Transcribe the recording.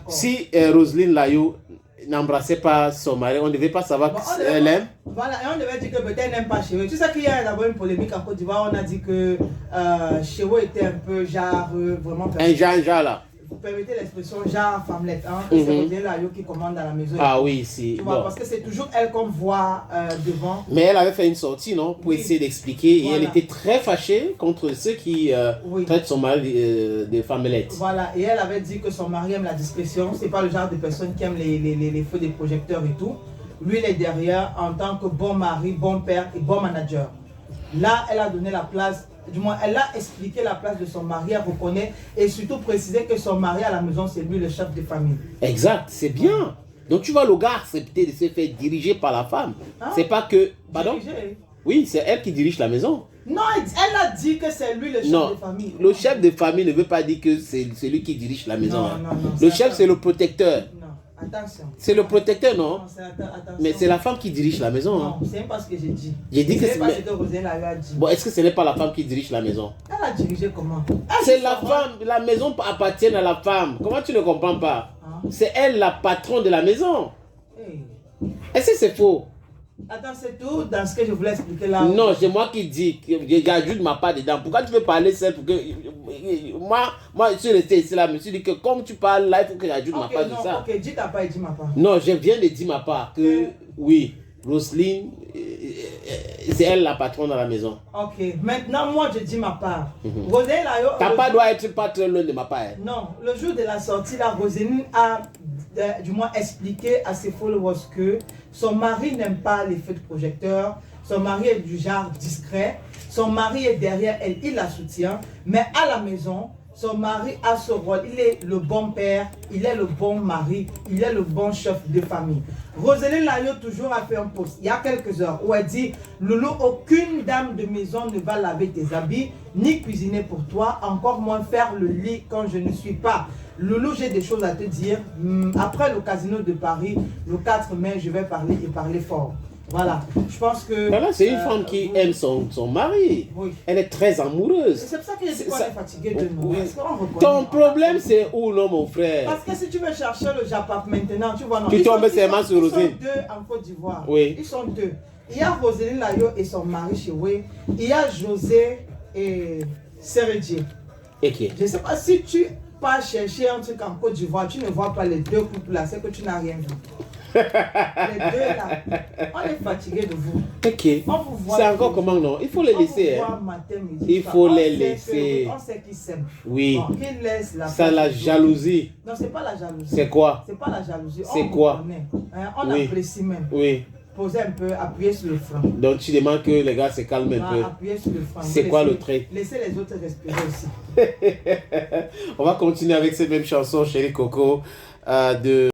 Si Roselyne Layo n'embrassait pas son mari, on ne devait pas savoir qu'elle aime. Voilà, et on devait dire que peut-être elle n'aime pas Chéo. Tu sais qu'il y a d'abord une polémique en Côte d'Ivoire, on a dit que Chéo était un peu genre, vraiment... Un genre là. Vous permettez l'expression genre femmelette, hein, que c'est Roselyne Layo qui commande dans la maison. Ah oui, si. Tu vois, parce que c'est toujours elle qu'on voit devant. Mais elle avait fait une sortie, non, pour essayer d'expliquer. Et elle était très fâchée contre ceux qui traitent son mari de femmelette. Voilà, et elle avait dit que son mari aime la discrétion. C'est pas le genre de personne qui aime les feux des projecteurs et tout. Lui, il est derrière en tant que bon mari, bon père et bon manager. Là, elle a donné la place, du moins, elle a expliqué la place de son mari, elle reconnaît et surtout précisé que son mari à la maison, c'est lui le chef de famille. Exact, c'est bien. Donc tu vois, le gars accepter de se faire diriger par la femme. Hein? C'est pas que... Pardon? Diriger. Oui, c'est elle qui dirige la maison. Non, elle a dit que c'est lui le chef de famille. Le chef de famille ne veut pas dire que c'est lui qui dirige la maison. Non, le chef, c'est le protecteur. Attention. C'est le protecteur, non? Attention. Mais c'est la femme qui dirige la maison. Non, c'est pas ce que j'ai dit. J'ai dit que c'est pas ce que Roselyne a dit. Bon, est-ce que ce n'est pas la femme qui dirige la maison? Elle a dirigé comment? C'est la femme, la maison appartient à la femme. Comment tu ne comprends pas? C'est elle la patronne de la maison. Est-ce que c'est faux? Attends, c'est tout dans ce que je voulais expliquer là. Non, c'est moi qui dis, j'ajoute ma part dedans. Pourquoi tu veux parler seul? Pour que moi, je suis resté ici là, je me suis dit que comme tu parles là, il faut que j'ajoute ma part de ça. Ok, dis ta part et dis ma part. Non, je viens de dire ma part. Que oui, Roselyne, c'est elle la patronne dans la maison. Ok, maintenant moi je dis ma part. Roselyne Layo. Ta part doit être pas très loin de ma part. Non, le jour de la sortie, là, Roselyne a du moins expliqué à ses followers que son mari n'aime pas les feux de projecteur, son mari est du genre discret, son mari est derrière elle, il la soutient, mais à la maison, son mari a ce rôle, il est le bon père, il est le bon mari, il est le bon chef de famille. Roselyne Layo toujours a fait un post, il y a quelques heures, où elle dit « Loulou, aucune dame de maison ne va laver tes habits, ni cuisiner pour toi, encore moins faire le lit quand je ne suis pas. Loulou, j'ai des choses à te dire. Après le casino de Paris, le 4 mai, je vais parler et parler fort. » Voilà, je pense que... Voilà, c'est une femme qui aime son mari. Oui. Elle est très amoureuse. C'est pour ça que je dis qu'on est fatigué de nous. Ton problème, c'est où, non, mon frère? Parce que si tu veux chercher le Japap maintenant, tu vois, non. Tu tombes seulement sur Roselyne. Ils sont deux en Côte d'Ivoire. Oui. Ils sont deux. Il y a Roselyne Layo et son mari Chéoué. Il y a José et Sérédier. Okay. Je ne sais pas si tu pars chercher un truc en Côte d'Ivoire, tu ne vois pas les deux couples là, c'est que tu n'as rien vu. Les deux là, on est fatigué de vous. Ok. C'est encore comment non? Il faut les laisser. Hein. Matin, midi, il faut les laisser. On sait qu'ils s'aiment. Oui. Bon, qu'ils laissent la c'est la jalousie. Non, c'est pas la jalousie. C'est quoi? C'est pas la jalousie. C'est quoi? On apprécie même. Oui. Poser un peu, appuyer sur le frein. Donc tu demandes que les gars se calment un peu. Appuyer sur le frein. C'est quoi le trait? Laissez les autres respirer aussi. On va continuer avec cette même chanson, Chérie Coco, de...